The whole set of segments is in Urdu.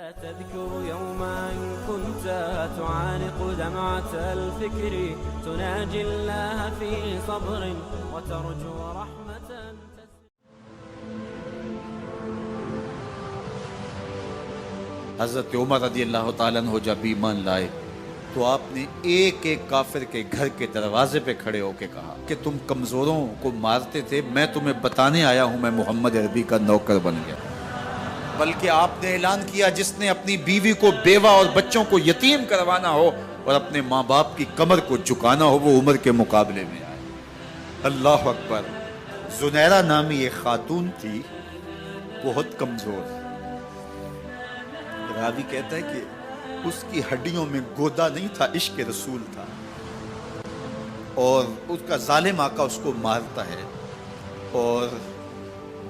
تذكر يوما كنت تعانق دمعة الفكر تناجي الله في صبر وترجو رحمة. حضرت عمر رضی اللہ تعالیٰ عنہ جب ایمان لائے تو آپ نے ایک ایک کافر کے گھر کے دروازے پہ کھڑے ہو کے کہا کہ تم کمزوروں کو مارتے تھے، میں تمہیں بتانے آیا ہوں میں محمد عربی کا نوکر بن گیا. بلکہ آپ نے اعلان کیا جس نے اپنی بیوی کو بیوہ اور بچوں کو یتیم کروانا ہو اور اپنے ماں باپ کی کمر کو جھکانا ہو وہ عمر کے مقابلے میں آئے. اللہ اکبر. زنیرہ نامی ایک خاتون تھی، بہت کمزور. راوی کہتا ہے کہ اس کی ہڈیوں میں گودا نہیں تھا، عشق رسول تھا، اور اس کا ظالم آقا اس کو مارتا ہے، اور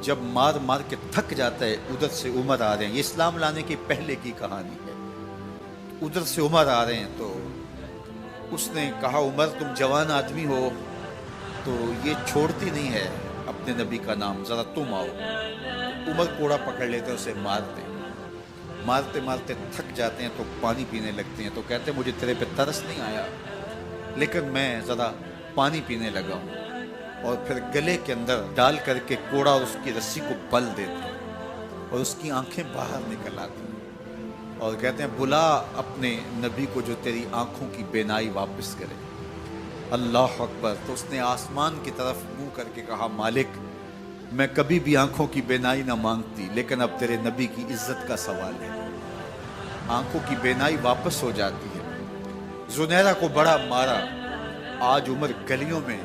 جب مار مار کے تھک جاتا ہے ادھر سے عمر آ رہے ہیں. یہ اسلام لانے کی پہلے کی کہانی ہے. ادھر سے عمر آ رہے ہیں تو اس نے کہا عمر تم جوان آدمی ہو تو یہ چھوڑتی نہیں ہے اپنے نبی کا نام، ذرا تم آؤ. عمر کوڑا پکڑ لیتے اسے مارتے مارتے تھک جاتے ہیں تو پانی پینے لگتے ہیں. تو کہتے ہیں مجھے تیرے پہ ترس نہیں آیا لیکن میں ذرا پانی پینے لگا ہوں، اور پھر گلے کے اندر ڈال کر کے کوڑا اور اس کی رسی کو بل دیتے ہیں اور اس کی آنکھیں باہر نکل آتی ہیں اور کہتے ہیں بلا اپنے نبی کو جو تیری آنکھوں کی بینائی واپس کرے. اللہ اکبر. تو اس نے آسمان کی طرف منہ کر کے کہا مالک میں کبھی بھی آنکھوں کی بینائی نہ مانگتی لیکن اب تیرے نبی کی عزت کا سوال ہے. آنکھوں کی بینائی واپس ہو جاتی ہے. زنیرہ کو بڑا مارا. آج عمر گلیوں میں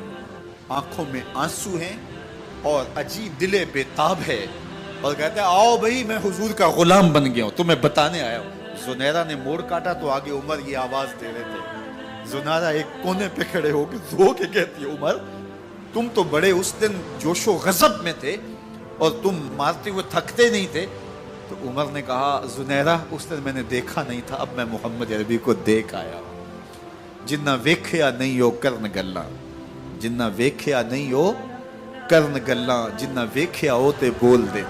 آنکھوں میں آنسو ہیں اور عجیب دلے بے تاب ہے اور کہتے ہیں آؤ بھئی میں حضور کا غلام بن گیا ہوں، تمہیں بتانے آیا ہوں. زنیرہ نے موڑ کاٹا تو آگے عمر یہ آواز دے رہے تھے. زنیرہ ایک کونے پہ کھڑے ہو کے رو کے کہتی ہے عمر تم تو بڑے اس دن جوش و غضب میں تھے اور تم مارتے ہوئے تھکتے نہیں تھے. تو عمر نے کہا زنیرہ اس دن میں نے دیکھا نہیں تھا، اب میں محمد عربی کو دیکھ آیا ہوں. جنہ ویکھیا نہیں ہو کرن گلاں، جنہ ویکھیا نہیں ہو کرن گلاں، جنہ ویکھیا ہو تے بول دے،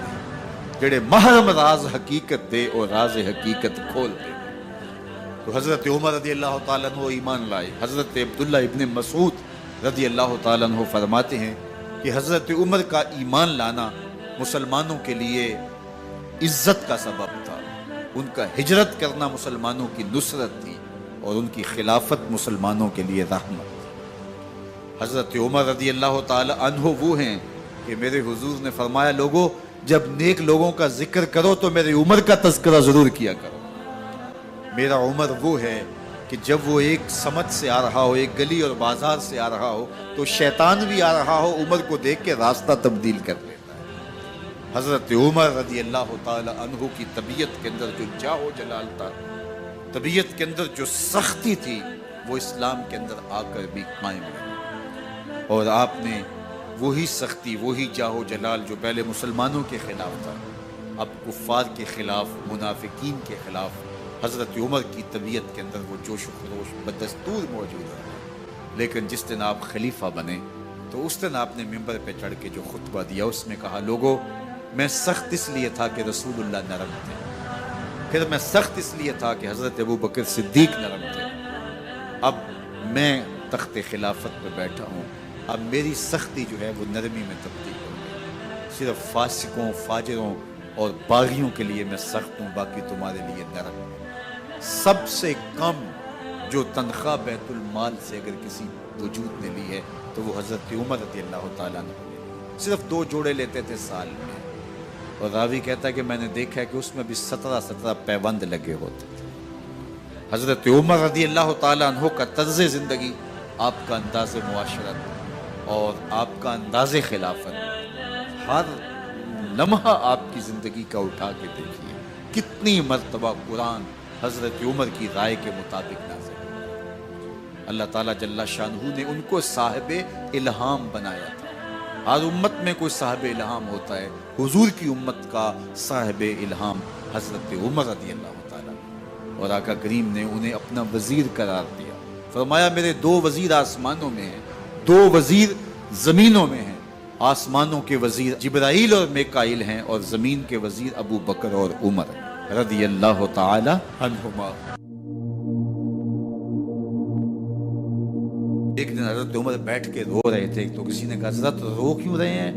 جڑے محرم راز حقیقت دے اور راز حقیقت کھول دے. تو حضرت عمر رضی اللہ تعالیٰ عنہ ایمان لائے. حضرت عبداللہ ابن مسعود رضی اللہ تعالیٰ عنہ فرماتے ہیں کہ حضرت عمر کا ایمان لانا مسلمانوں کے لیے عزت کا سبب تھا. ان کا ہجرت کرنا مسلمانوں کی نصرت تھی اور ان کی خلافت مسلمانوں کے لیے رحمت. حضرت عمر رضی اللہ تعالی عنہ وہ ہیں کہ میرے حضور نے فرمایا لوگوں جب نیک لوگوں کا ذکر کرو تو میرے عمر کا تذکرہ ضرور کیا کرو. میرا عمر وہ ہے کہ جب وہ ایک سمت سے آ رہا ہو، ایک گلی اور بازار سے آ رہا ہو تو شیطان بھی آ رہا ہو عمر کو دیکھ کے راستہ تبدیل کر لیتا ہے. حضرت عمر رضی اللہ تعالی عنہ کی طبیعت کے اندر جو جاہ و جلال تھا، طبیعت کے اندر جو سختی تھی وہ اسلام کے اندر آ کر بھی قائم رہی. اور آپ نے وہی سختی وہی جاہ و جلال جو پہلے مسلمانوں کے خلاف تھا اب کفار کے خلاف، منافقین کے خلاف حضرت عمر کی طبیعت کے اندر وہ جوش و خروش بدستور موجود ہے. لیکن جس دن آپ خلیفہ بنے تو اس دن آپ نے ممبر پہ چڑھ کے جو خطبہ دیا اس میں کہا لوگوں میں سخت اس لیے تھا کہ رسول اللہ نرم تھے، پھر میں سخت اس لیے تھا کہ حضرت ابوبکر صدیق نرم تھے، اب میں تخت خلافت پہ بیٹھا ہوں، اب میری سختی جو ہے وہ نرمی میں تبدیل ہو گئی. صرف فاسقوں، فاجروں اور باغیوں کے لیے میں سخت ہوں، باقی تمہارے لیے نرم ہوں. سب سے کم جو تنخواہ بیت المال سے اگر کسی وجود نے لی ہے تو وہ حضرت عمر رضی اللہ تعالیٰ عنہ نے صرف 2 جوڑے لیتے تھے سال میں. اور راوی کہتا ہے کہ میں نے دیکھا ہے کہ اس میں بھی 17 پیوند لگے ہوتے تھے. حضرت عمر رضی اللہ تعالیٰ عنہ کا طرز زندگی، آپ کا انداز معاشرت اور آپ کا انداز خلافت، ہر لمحہ آپ کی زندگی کا اٹھا کے دیکھیے کتنی مرتبہ قرآن حضرت عمر کی رائے کے مطابق نازل. اللہ تعالیٰ جل شانہ نے ان کو صاحب الہام بنایا تھا. ہر امت میں کوئی صاحب الہام ہوتا ہے، حضور کی امت کا صاحب الہام حضرت عمر رضی اللہ تعالیٰ، اور آقا کریم نے انہیں اپنا وزیر قرار دیا. فرمایا میرے 2 وزیر آسمانوں میں ہیں، 2 وزیر زمینوں میں ہیں. آسمانوں کے وزیر جبرائیل اور میکائیل ہیں اور زمین کے وزیر ابو بکر اور عمر. رضی اللہ تعالی عنہما۔ ایک دن حضرت عمر بیٹھ کے رو رہے تھے، تو کسی نے کہا حضرت رو کیوں رہے ہیں؟